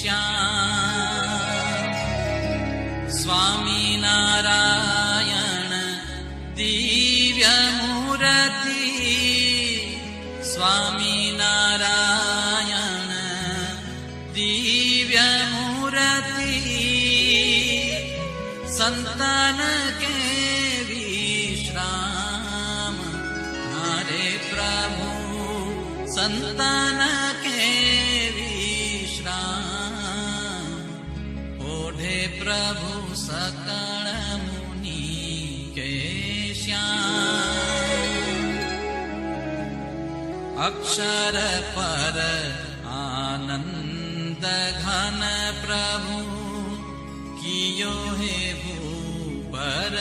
श्याम। स्वामी नारायण दिव्य मूर्ति, स्वामी नारायण दिव्य मूर्ति, संतन के विश्राम हरे प्रभु, संतन के विश्राम ओढ़े प्रभु सकल मुनि के श्याम। अक्षर पर आनंद घन प्रभु, कियो हे भूपर